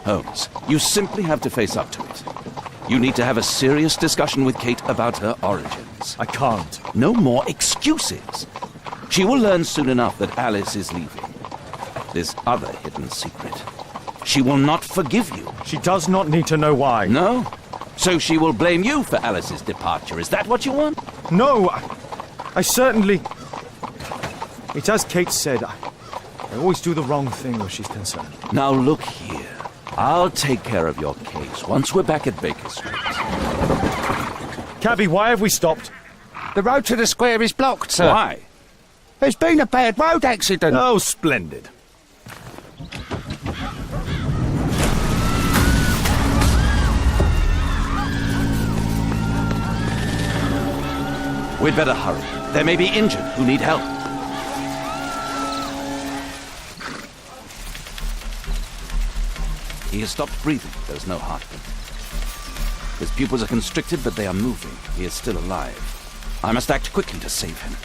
Holmes, you simply have to face up to it. You need to have a serious discussion with Kate about her origins. I can't. No more excuses. She will learn soon enough that Alice is leaving. This other hidden secret. She will not forgive you. She does not need to know why. No? So she will blame you for Alice's departure. Is that what you want? No, I certainly... It's as Kate said, I always do the wrong thing where she's concerned. Now look here. I'll take care of your case once we're back at Baker Street. Cabby, why have we stopped? The road to the square is blocked, sir. Why? There's been a bad road accident. Oh, splendid. We'd better hurry. There may be injured who need help. He has stopped breathing. There's no heartbeat. His pupils are constricted, but they are moving. He is still alive. I must act quickly to save him.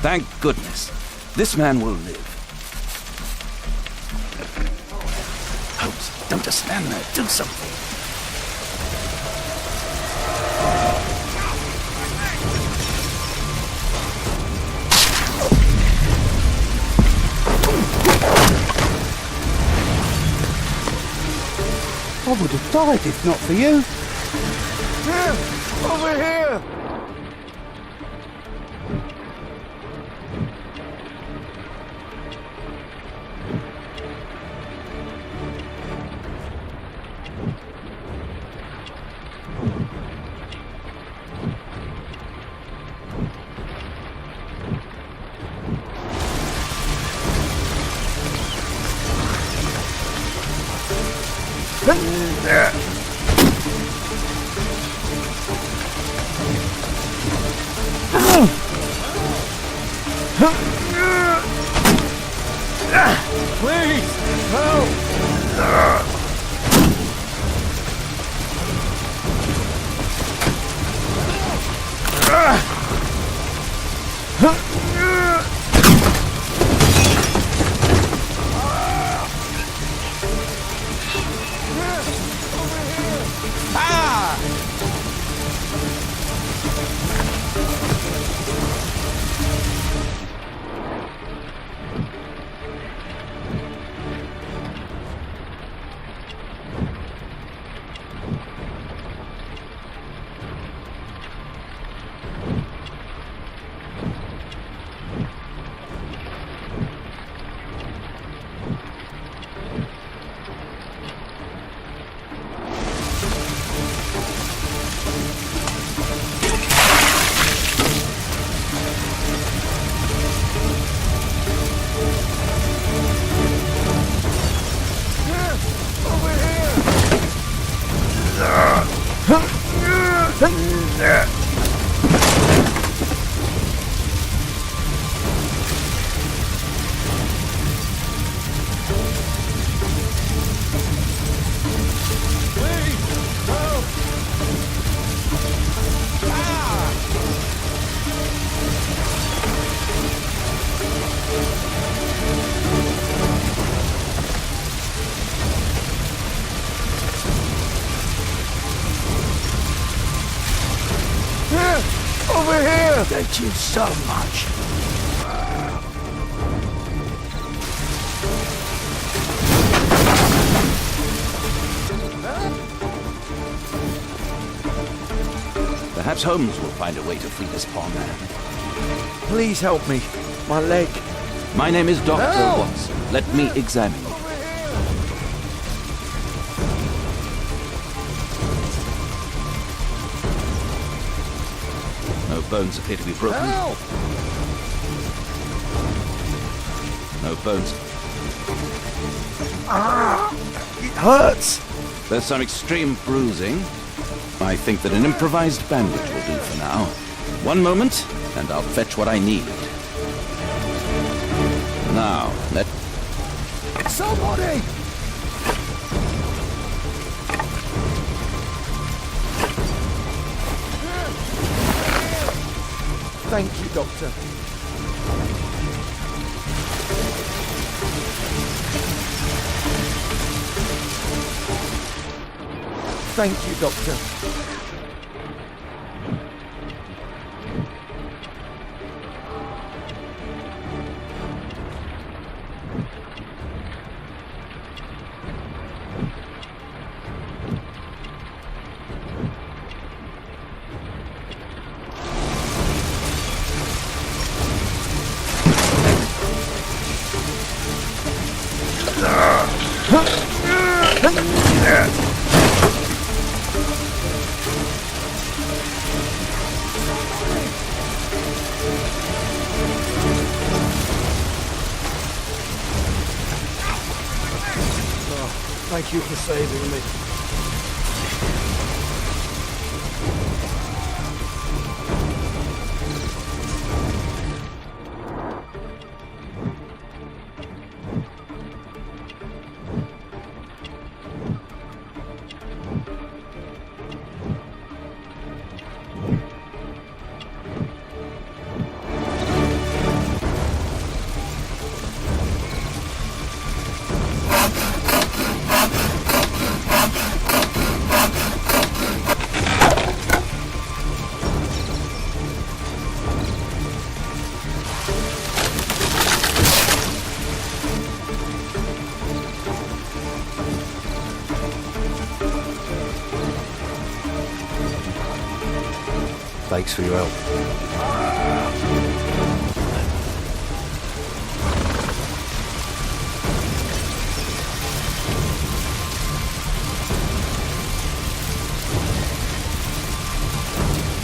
Thank goodness. This man will live. Holmes, don't just stand there. Do something. I would have died if not for you. Here! Over here! Please, help! Over here! Thank you so much. Perhaps Holmes will find a way to free this poor man. Please help me. My leg. My name is Dr. Help! Watson. Let me examine you. No bones appear to be broken. Help! No bones. It hurts! There's some extreme bruising. I think that an improvised bandage will do for now. One moment, and I'll fetch what I need. Now, let... Somebody! Thank you, Doctor. Thank you, Doctor. Thank you for saving me. Thanks for your help.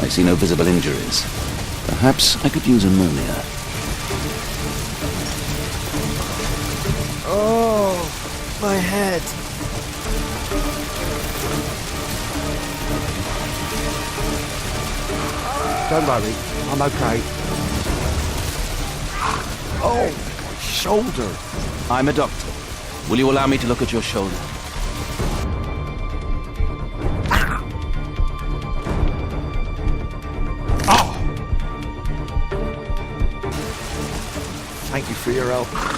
I see no visible injuries. Perhaps I could use ammonia. Oh, my head. Don't worry, I'm okay. Oh, my shoulder. I'm a doctor. Will you allow me to look at your shoulder? Thank you for your help.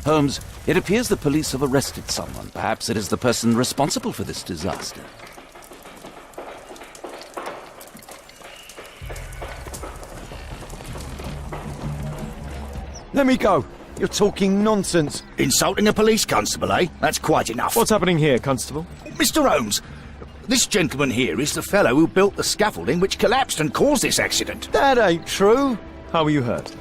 Holmes, it appears the police have arrested someone. Perhaps it is the person responsible for this disaster. Let me go. You're talking nonsense. Insulting a police constable, eh? That's quite enough. What's happening here, Constable? Mr. Holmes, this gentleman here is the fellow who built the scaffolding which collapsed and caused this accident. That ain't true. How were you hurt?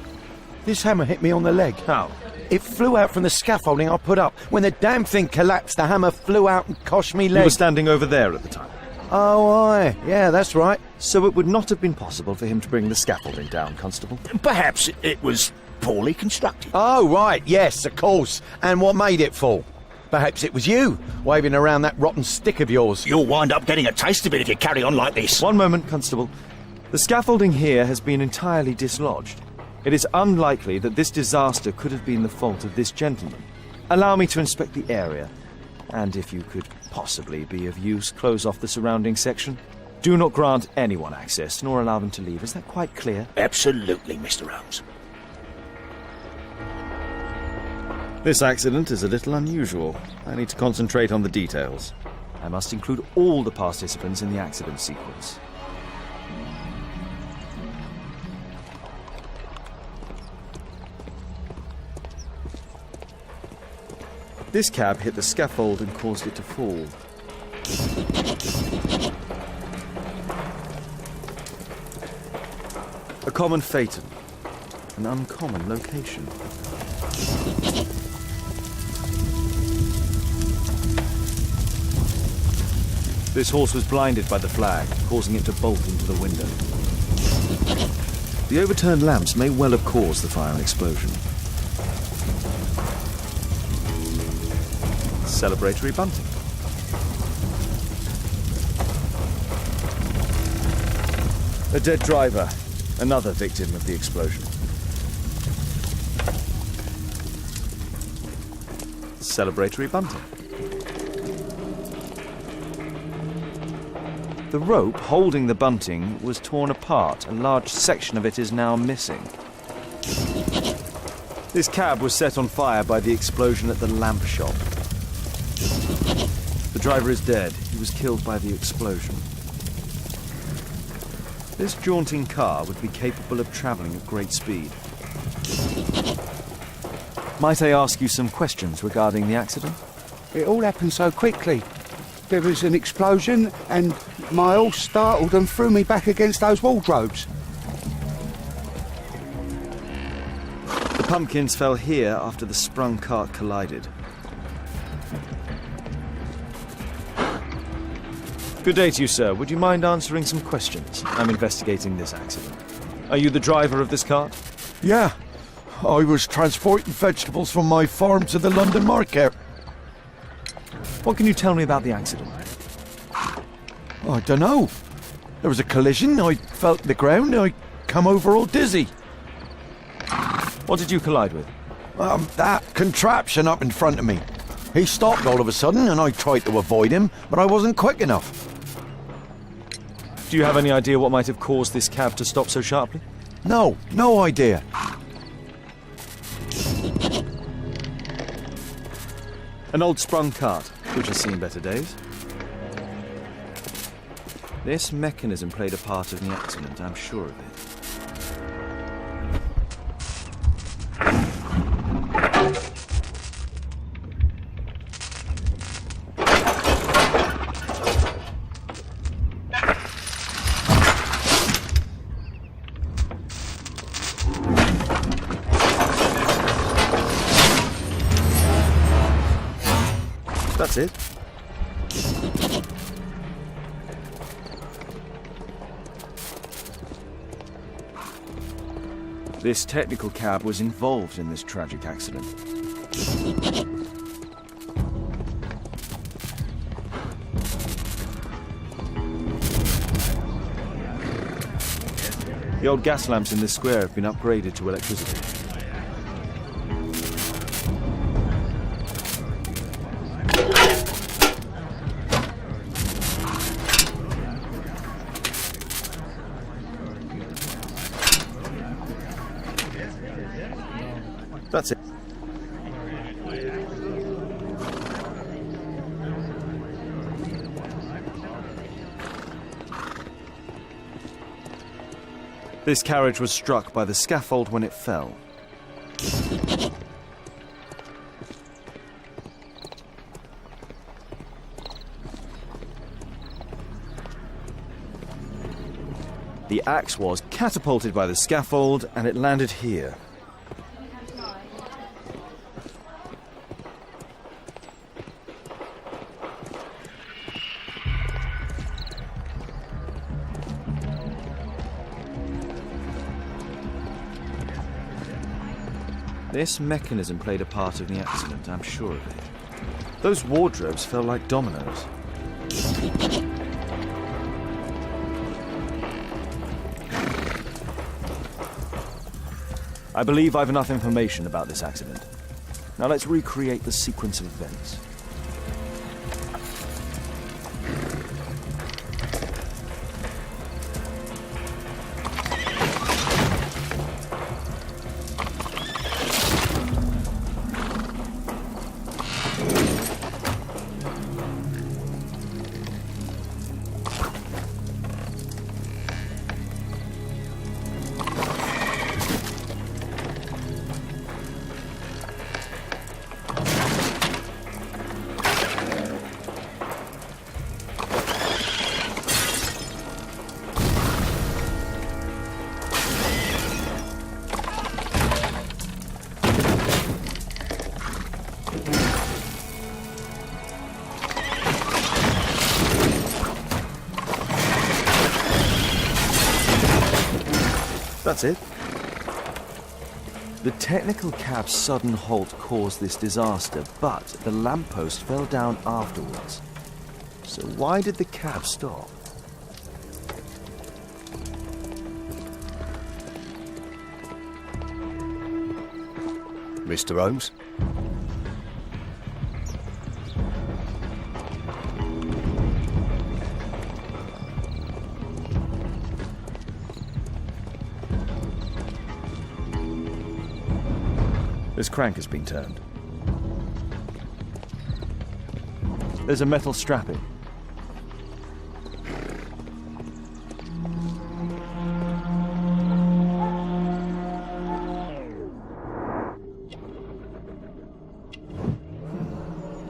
This hammer hit me on the leg. How? It flew out from the scaffolding I put up. When the damn thing collapsed, the hammer flew out and coshed me You leg. were standing over there at the time. Oh, aye. Yeah, that's right. So it would not have been possible for him to bring the scaffolding down, Constable. Perhaps it was poorly constructed. Oh, right. Yes, of course. And what made it fall? Perhaps it was you, waving around that rotten stick of yours. You'll wind up getting a taste of it if you carry on like this. One moment, Constable. The scaffolding here has been entirely dislodged. It is unlikely that this disaster could have been the fault of this gentleman. Allow me to inspect the area, and if you could possibly be of use, close off the surrounding section. Do not grant anyone access, nor allow them to leave. Is that quite clear? Absolutely, Mr. Holmes. This accident is a little unusual. I need to concentrate on the details. I must include all the participants in the accident sequence. This cab hit the scaffold and caused it to fall. common phaeton. An uncommon location. This horse was blinded by the flag, causing it to bolt into the window. The overturned lamps may well have caused the fire and explosion. Celebratory bunting. A dead driver, another victim of the explosion. Celebratory bunting. The rope holding the bunting was torn apart. A large section of it is now missing. This cab was set on fire by the explosion at the lamp shop. The driver is dead. He was killed by the explosion. This jaunting car would be capable of travelling at great speed. Might I ask you some questions regarding the accident? It all happened so quickly. There was an explosion and my horse startled and threw me back against those wardrobes. The pumpkins fell here after the sprung cart collided. Good day to you, sir. Would you mind answering some questions? I'm investigating this accident. Are you the driver of this cart? Yeah. I was transporting vegetables from my farm to the London market. What can you tell me about the accident? I don't know. There was a collision, I felt the ground, I come over all dizzy. What did you collide with? That contraption up in front of me. He stopped all of a sudden and I tried to avoid him, but I wasn't quick enough. Do you have any idea what might have caused this cab to stop so sharply? No idea. An old sprung cart, which has seen better days. This mechanism played a part in the accident, I'm sure of it. That's it. This technical cab was involved in this tragic accident. The old gas lamps in this square have been upgraded to electricity. That's it. This carriage was struck by the scaffold when it fell. The axe was catapulted by the scaffold and it landed here. This mechanism played a part in the accident, I'm sure of it. Those wardrobes fell like dominoes. I believe I've enough information about this accident. Now let's recreate the sequence of events. That's it. The technical cab's sudden halt caused this disaster, but the lamppost fell down afterwards. So why did the cab stop? Mr. Holmes? This crank has been turned. There's a metal strapping.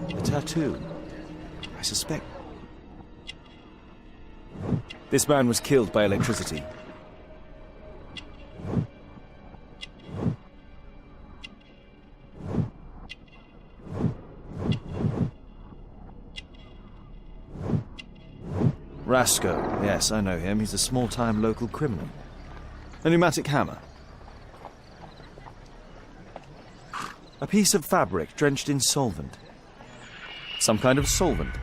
A tattoo. I suspect. This man was killed by electricity. Rasco. Yes, I know him. He's a small-time local criminal. A pneumatic hammer. A piece of fabric drenched in solvent. Some kind of solvent.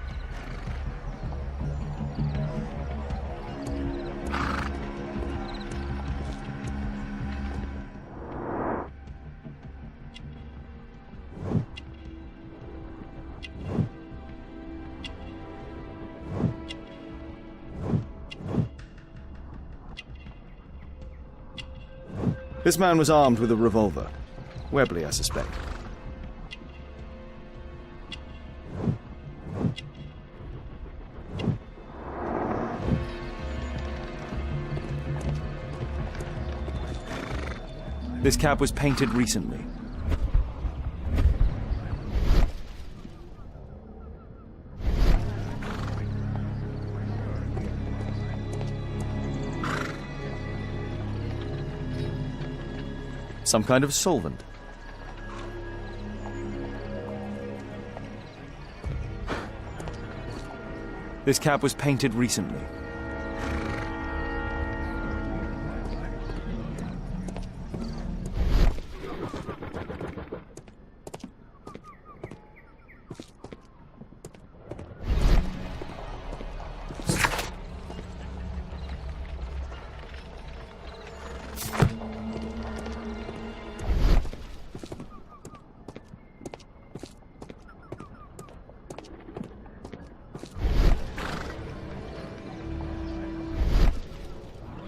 This man was armed with a revolver. Webley, I suspect. This cab was painted recently. Some kind of solvent. This cab was painted recently.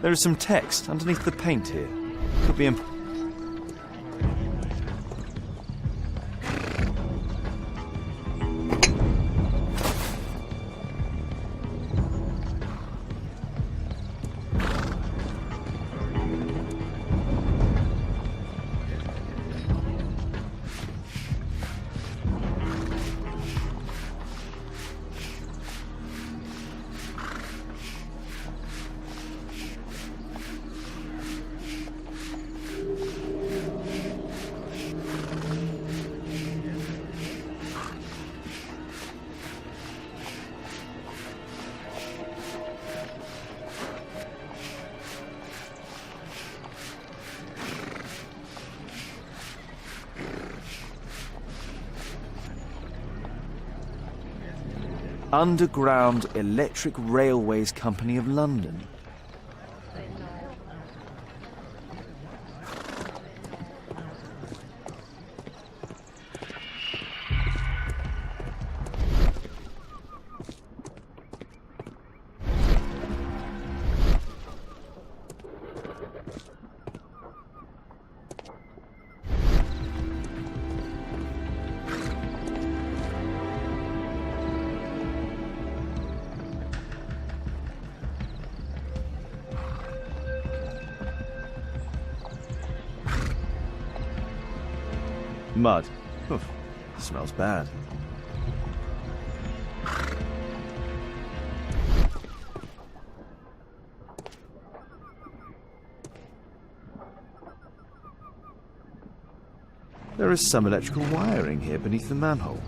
There is some text underneath the paint here. Could be Underground Electric Railways Company of London. Mud. Oof, smells bad. There is some electrical wiring here beneath the manhole.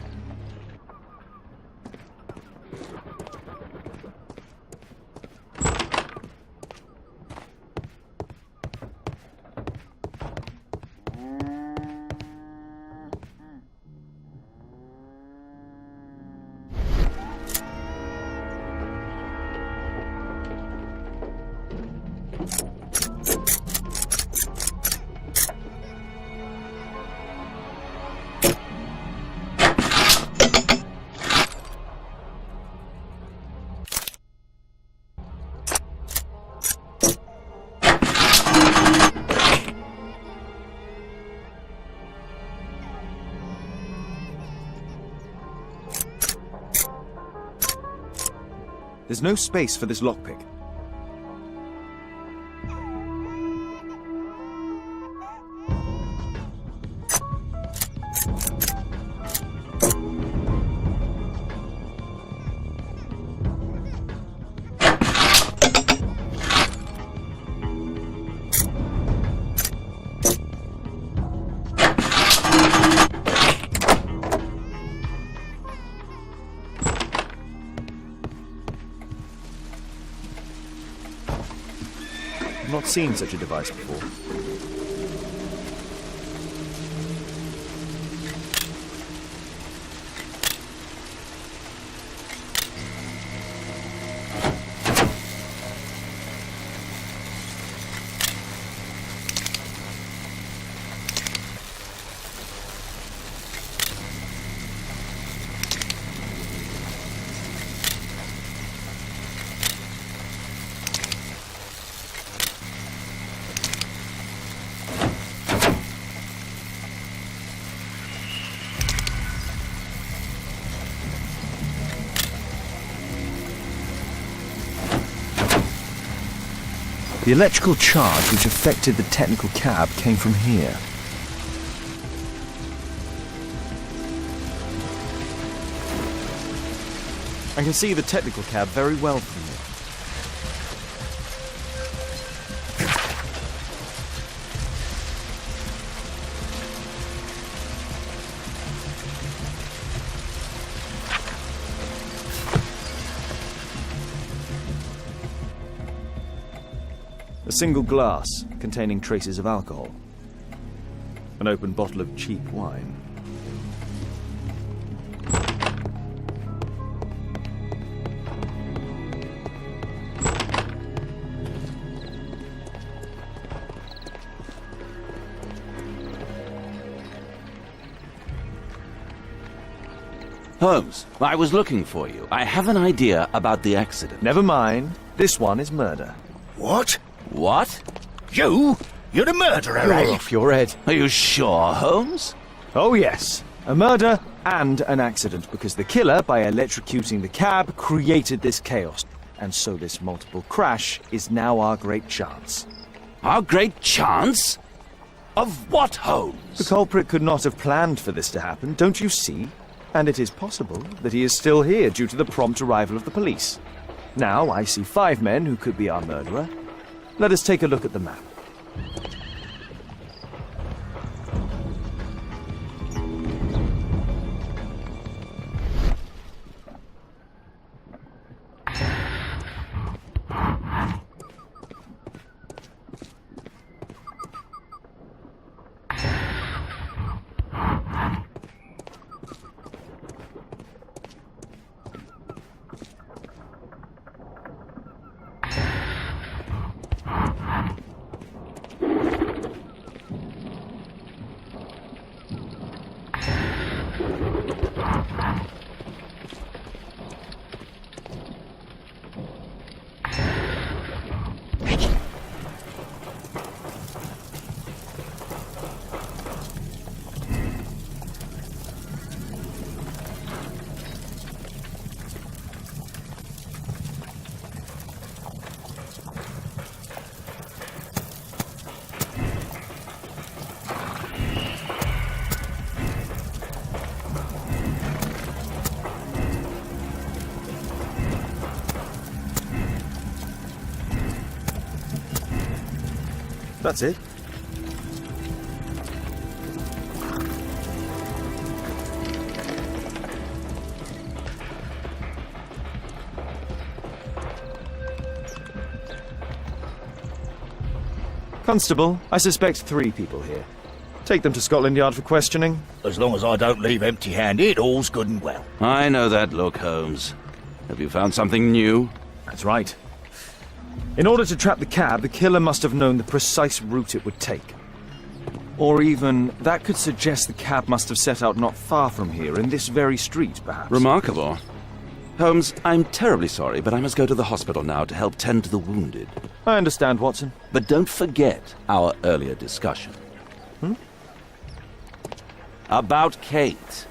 There's no space for this lockpick. I've not seen such a device before. The electrical charge which affected the technical cab came from here. I can see the technical cab very well from here. A single glass containing traces of alcohol. An open bottle of cheap wine. Holmes, I was looking for you. I have an idea about the accident. Never mind. This one is murder. What? What? You? You're the murderer, You're eh? off your head. Are you sure, Holmes? Oh yes, a murder and an accident, because the killer, by electrocuting the cab, created this chaos. And so this multiple crash is now our great chance. Our great chance? Of what, Holmes? The culprit could not have planned for this to happen, don't you see? And it is possible that he is still here due to the prompt arrival of the police. Now I see 5 men who could be our murderer. Let us take a look at the map. That's it. Constable, I suspect 3 people here. Take them to Scotland Yard for questioning. As long as I don't leave empty-handed, all's good and well. I know that look, Holmes. Have you found something new? That's right. In order to trap the cab, the killer must have known the precise route it would take. Or even, that could suggest the cab must have set out not far from here, in this very street, perhaps. Remarkable. Holmes, I'm terribly sorry, but I must go to the hospital now to help tend to the wounded. I understand, Watson. But don't forget our earlier discussion. About Kate.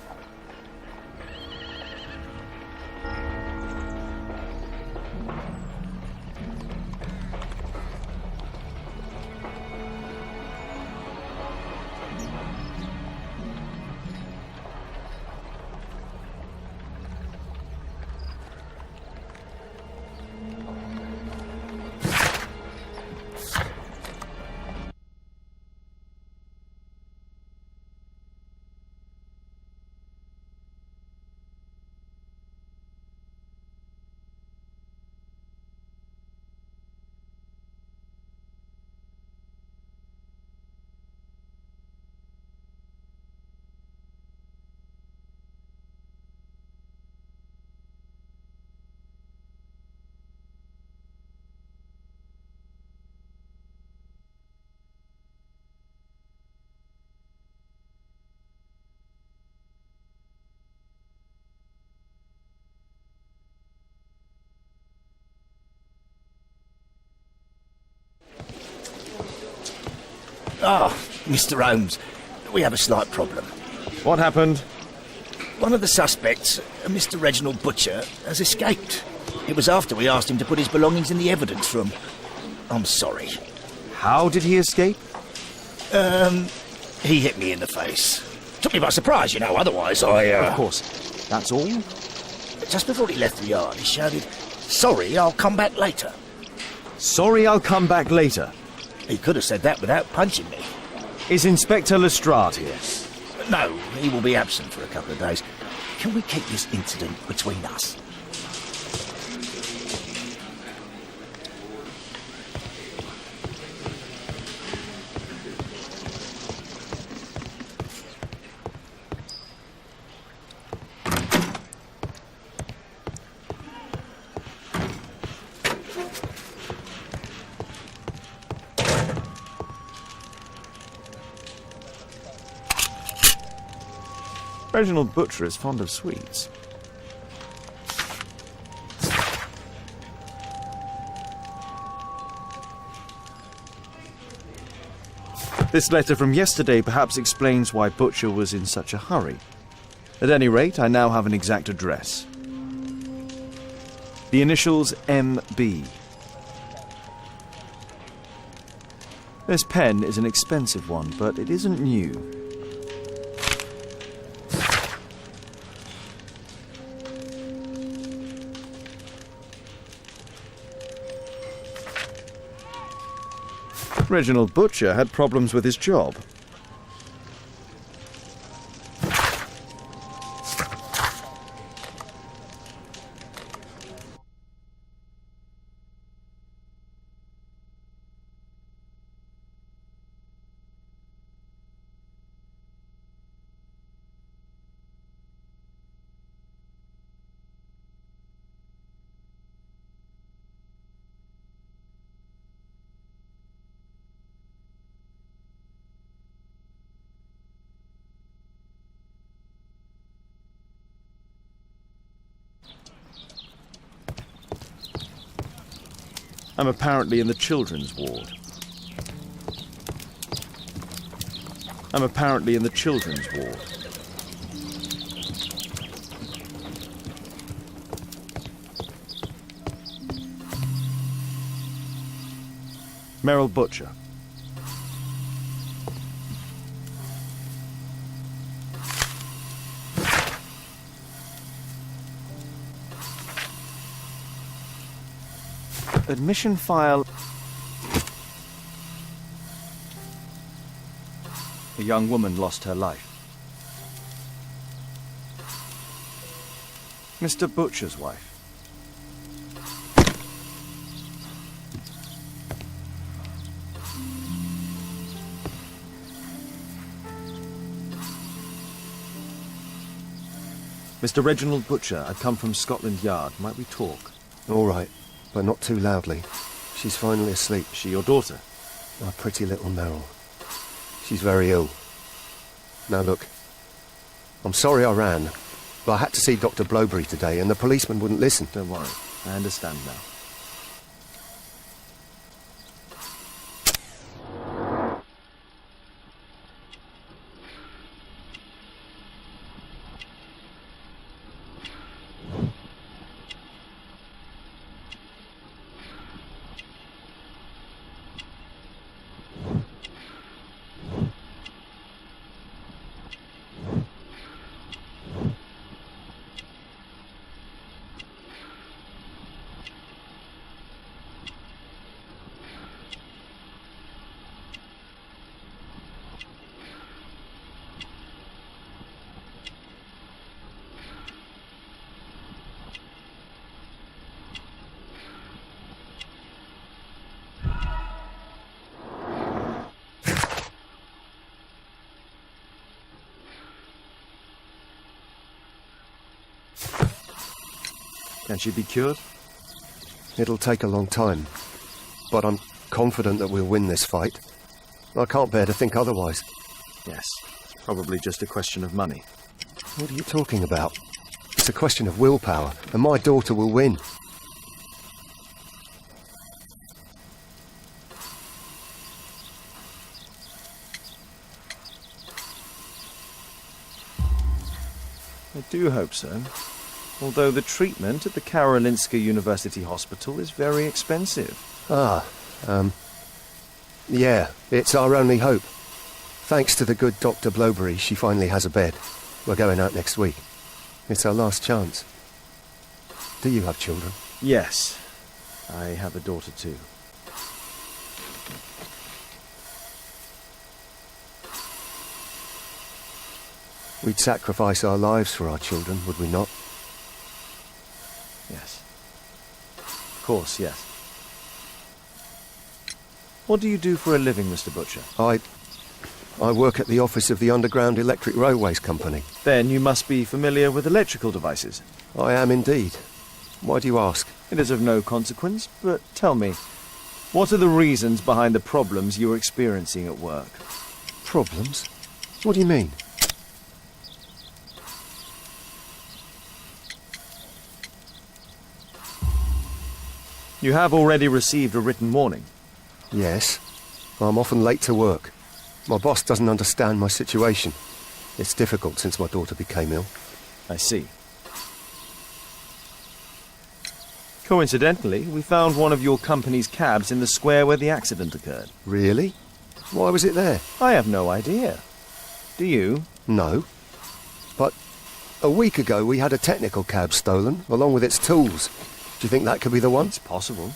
Mr. Holmes, we have a slight problem. What happened? One of the suspects, Mr. Reginald Butcher, has escaped. It was after we asked him to put his belongings in the evidence room. I'm sorry. How did he escape? He hit me in the face. Took me by surprise, you know, otherwise I, Of course. That's all? Just before he left the yard, he shouted, "Sorry, I'll come back later." Sorry, I'll come back later. He could have said that without punching me. Is Inspector Lestrade here? No, he will be absent for a couple of days. Can we keep this incident between us? Reginald Butcher is fond of sweets. This letter from yesterday perhaps explains why Butcher was in such a hurry. At any rate, I now have an exact address. The initials MB. This pen is an expensive one, but it isn't new. Reginald Butcher had problems with his job. I'm apparently in the children's ward. I'm apparently in the children's ward. Merrill Butcher. Admission file. A young woman lost her life. Mr. Butcher's wife. Mr. Reginald Butcher, I've come from Scotland Yard. Might we talk? All right, but not too loudly. She's finally asleep. Is she your daughter? My pretty little Merrill. She's very ill. Now look, I'm sorry I ran, but I had to see Dr. Blowberry today and the policeman wouldn't listen. Don't worry, I understand now. Can she be cured? It'll take a long time, but I'm confident that we'll win this fight. I can't bear to think otherwise. Yes, probably just a question of money. What are you talking about? It's a question of willpower, and my daughter will win. I do hope so. Although the treatment at the Karolinska University Hospital is very expensive. Yeah, it's our only hope. Thanks to the good Dr. Blowberry, she finally has a bed. We're going out next week. It's our last chance. Do you have children? Yes, I have a daughter too. We'd sacrifice our lives for our children, would we not? Yes. Of course, yes. What do you do for a living, Mr. Butcher? I work at the office of the Underground Electric Railways Company. Then you must be familiar with electrical devices. I am indeed. Why do you ask? It is of no consequence, but tell me, what are the reasons behind the problems you're experiencing at work? Problems? What do you mean? You have already received a written warning. Yes. I'm often late to work. My boss doesn't understand my situation. It's difficult since my daughter became ill. I see. Coincidentally, we found one of your company's cabs in the square where the accident occurred. Really? Why was it there? I have no idea. Do you? No. But a week ago we had a technical cab stolen, along with its tools. Do you think that could be the one? It's possible.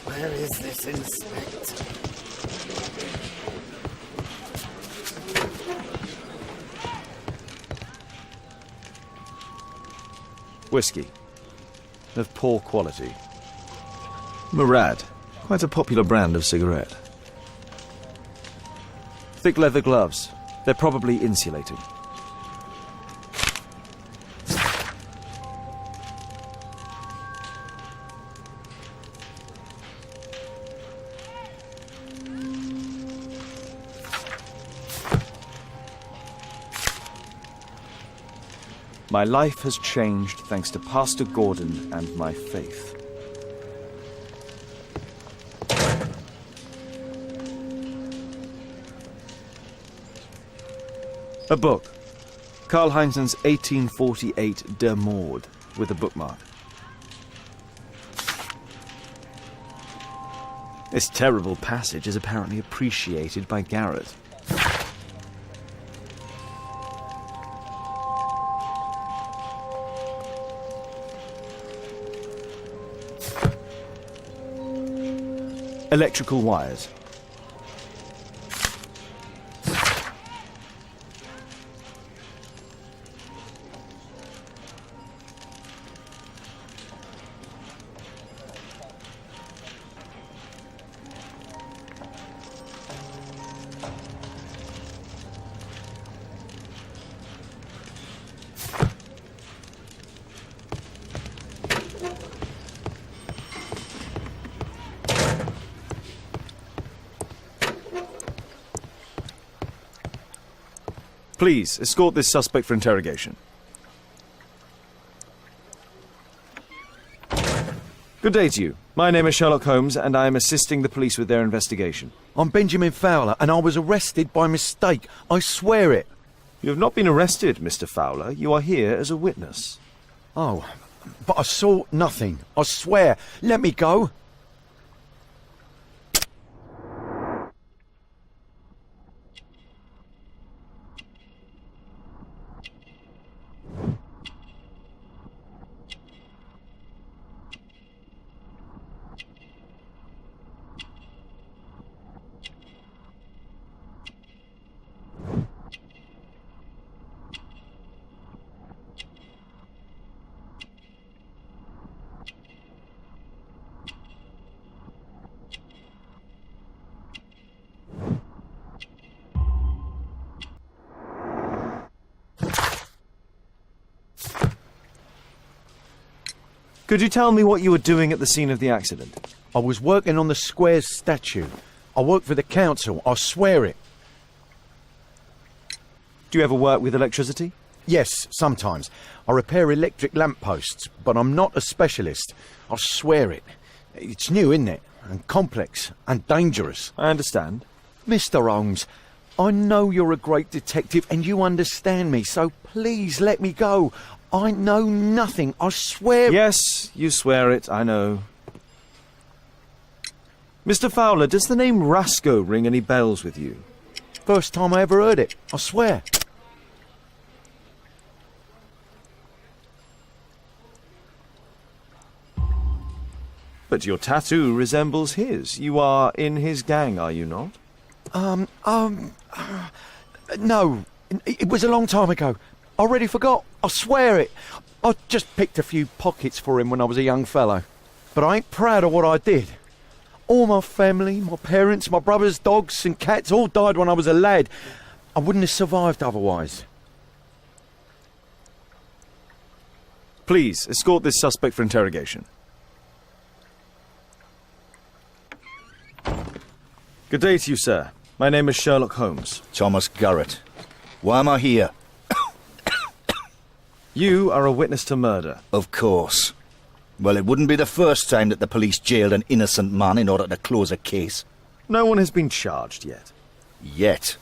Where is this inspector? Whiskey. Of poor quality. Murad. Quite a popular brand of cigarette. Thick leather gloves. They're probably insulating. My life has changed thanks to Pastor Gordon and my faith. A book. Karl Heinzen's 1848 Der Mord, with a bookmark. This terrible passage is apparently appreciated by Garrett. Electrical wires. Please, escort this suspect for interrogation. Good day to you. My name is Sherlock Holmes, and I am assisting the police with their investigation. I'm Benjamin Fowler, and I was arrested by mistake. I swear it. You have not been arrested, Mr. Fowler. You are here as a witness. Oh, but I saw nothing. I swear. Let me go. Could you tell me what you were doing at the scene of the accident? I was working on the square's statue. I work for the council. I swear it. Do you ever work with electricity? Yes, sometimes. I repair electric lampposts, but I'm not a specialist. I swear it. It's new, isn't it? And complex and dangerous. I understand. Mr. Holmes, I know you're a great detective and you understand me, so please let me go. I know nothing, I swear... Yes, you swear it, I know. Mr. Fowler, does the name Rasco ring any bells with you? First time I ever heard it, I swear. But your tattoo resembles his. You are in his gang, are you not? No. It was a long time ago. I already forgot. I swear it. I just picked a few pockets for him when I was a young fellow. But I ain't proud of what I did. All my family, my parents, my brothers, dogs and cats all died when I was a lad. I wouldn't have survived otherwise. Please, escort this suspect for interrogation. Good day to you, sir. My name is Sherlock Holmes. Thomas Garrett. Why am I here? You are a witness to murder. Of course. Well, it wouldn't be the first time that the police jailed an innocent man in order to close a case. No one has been charged yet. Yet.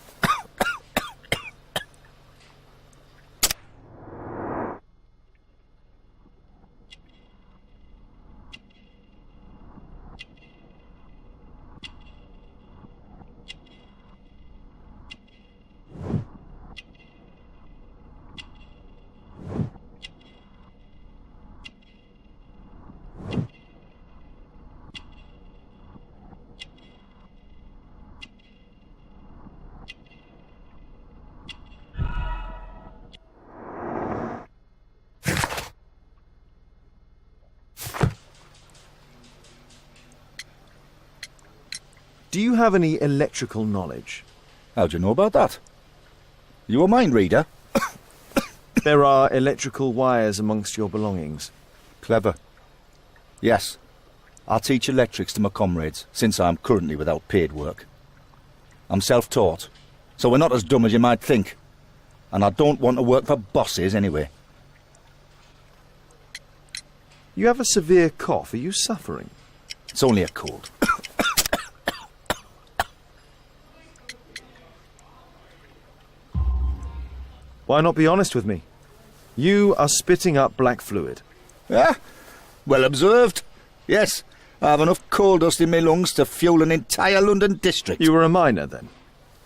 Do you have any electrical knowledge? How do you know about that? You a mind reader? There are electrical wires amongst your belongings. Clever. Yes. I teach electrics to my comrades, since I'm currently without paid work. I'm self-taught, so we're not as dumb as you might think. And I don't want to work for bosses anyway. You have a severe cough. Are you suffering? It's only a cold. Why not be honest with me? You are spitting up black fluid. Ah, well observed. Yes, I have enough coal dust in my lungs to fuel an entire London district. You were a miner, then?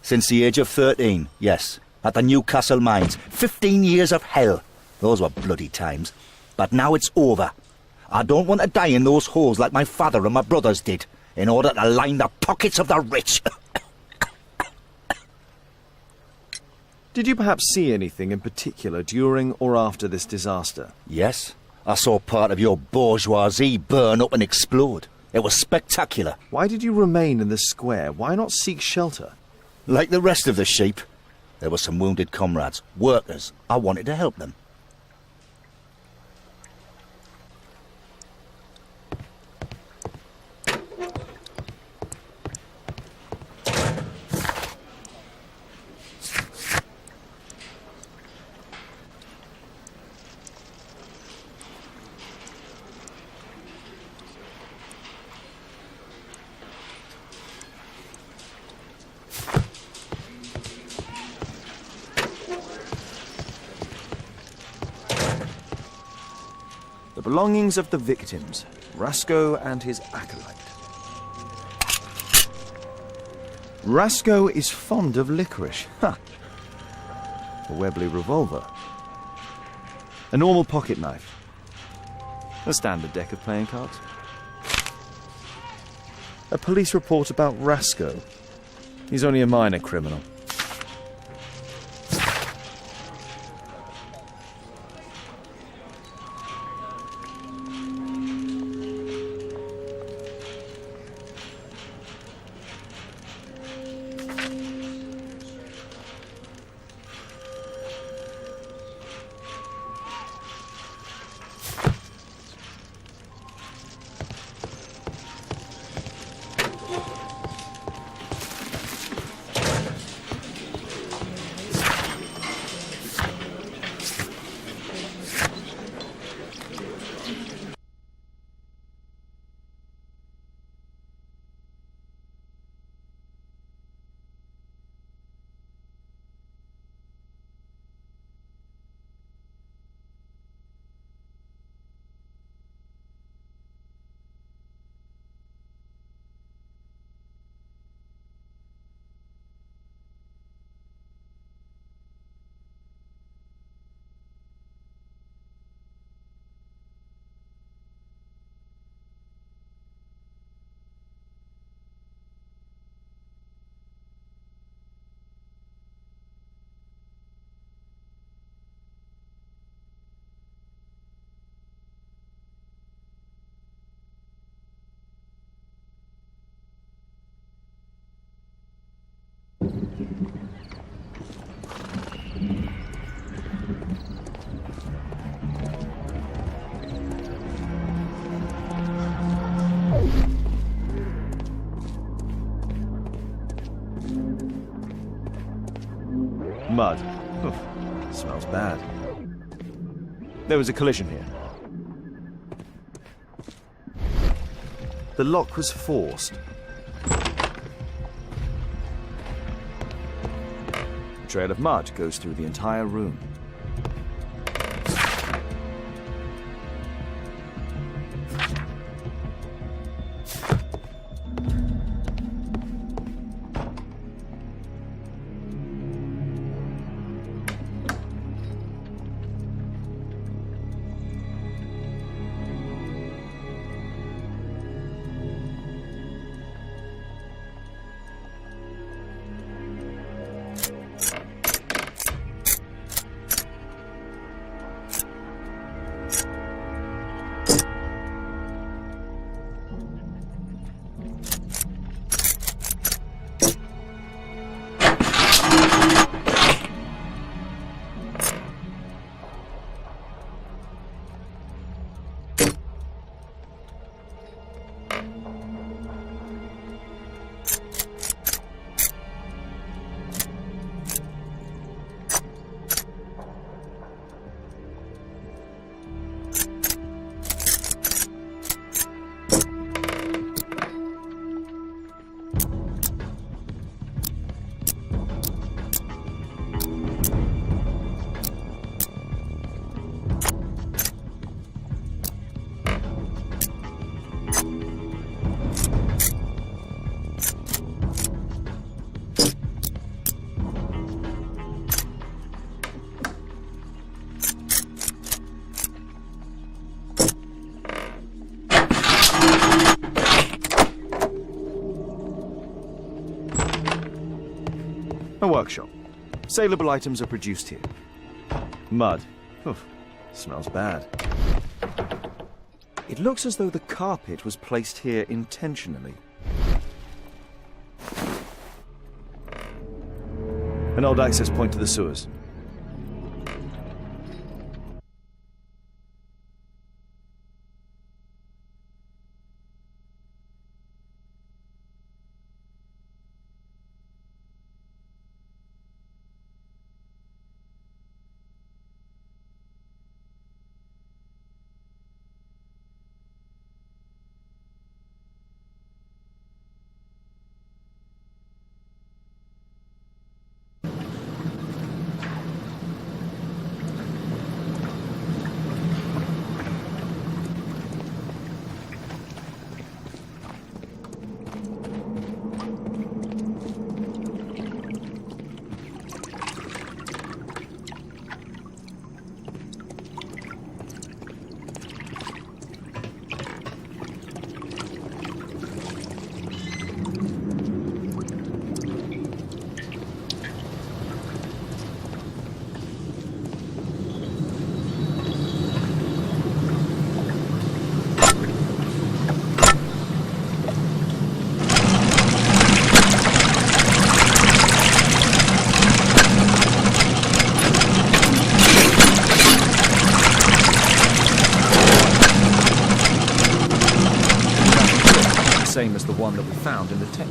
Since the age of 13, yes. At the Newcastle mines. 15 years of hell. Those were bloody times. But now it's over. I don't want to die in those holes like my father and my brothers did, in order to line the pockets of the rich. Did you perhaps see anything in particular during or after this disaster? Yes, I saw part of your bourgeoisie burn up and explode. It was spectacular. Why did you remain in the square? Why not seek shelter? Like the rest of the sheep, there were some wounded comrades, workers. I wanted to help them. The belongings of the victims, Rasco and his acolyte. Rasco is fond of licorice. Ha! A Webley revolver. A normal pocket knife. A standard deck of playing cards. A police report about Rasco. He's only a minor criminal. Mud. Oof, smells bad. There was a collision here. The lock was forced. A trail of mud goes through the entire room. A workshop. Saleable items are produced here. Mud. Oof, smells bad. It looks as though the carpet was placed here intentionally. An old access point to the sewers. same as the one that we found in the tent.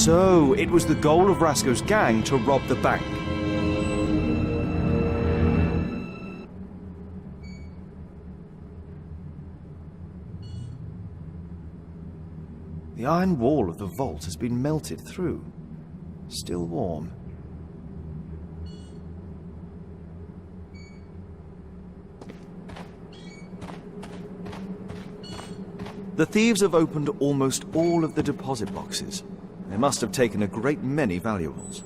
So, it was the goal of Rasco's gang to rob the bank. The iron wall of the vault has been melted through. Still warm. The thieves have opened almost all of the deposit boxes. They must have taken a great many valuables.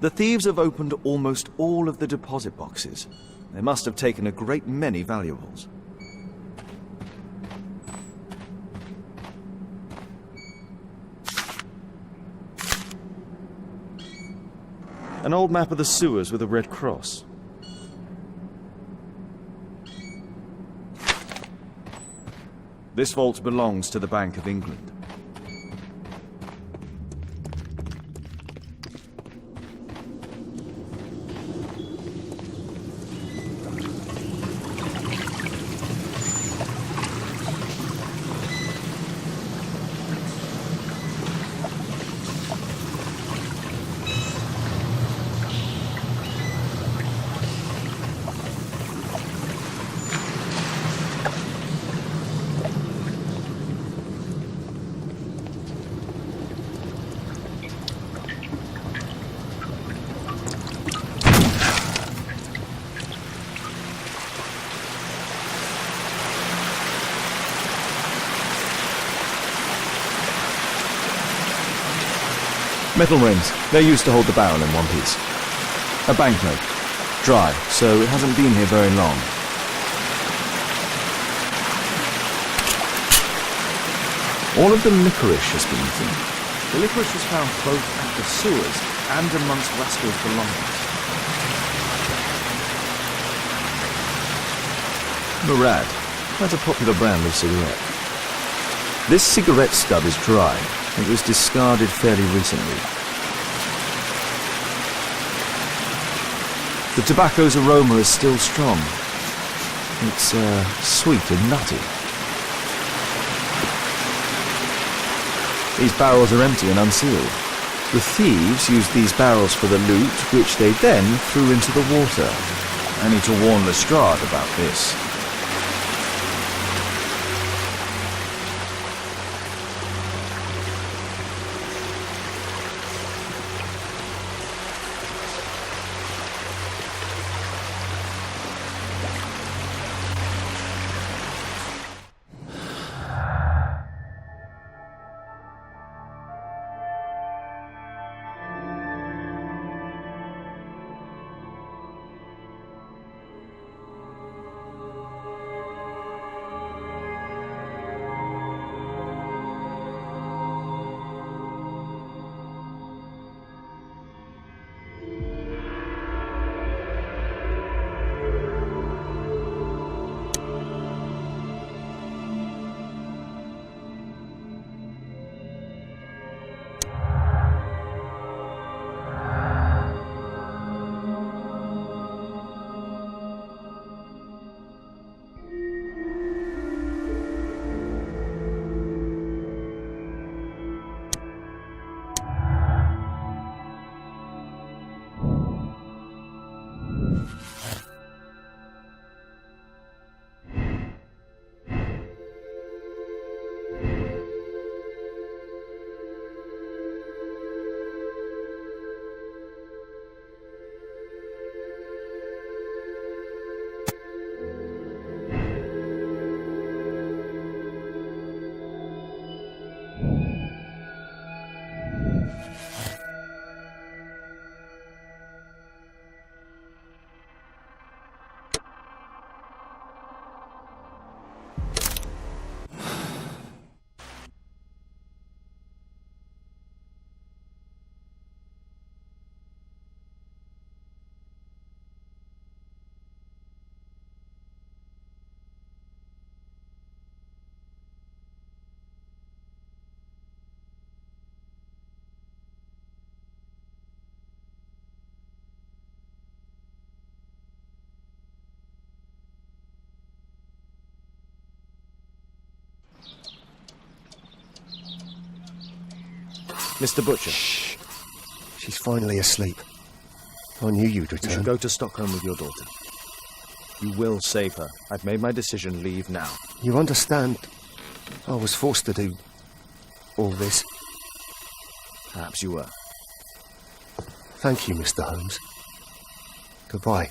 The thieves have opened almost all of the deposit boxes. They must have taken a great many valuables. An old map of the sewers with a red cross. This vault belongs to the Bank of England. Metal rings. They're used to hold the barrel in one piece. A banknote. Dry, so it hasn't been here very long. All of the licorice has been eaten. The licorice was found both at the sewers and amongst rascals' belongings. Murad. That's a popular brand of cigarette. This cigarette stub is dry. It was discarded fairly recently. The tobacco's aroma is still strong. It's sweet and nutty. These barrels are empty and unsealed. The thieves used these barrels for the loot, which they then threw into the water. I need to warn Lestrade about this. Mr. Butcher. Shh. She's finally asleep. I knew you'd You return. should go to Stockholm with your daughter. You will save her. I've made my decision. Leave now. You understand, I was forced to do all this. Perhaps you were. Thank you, Mr. Holmes. Goodbye.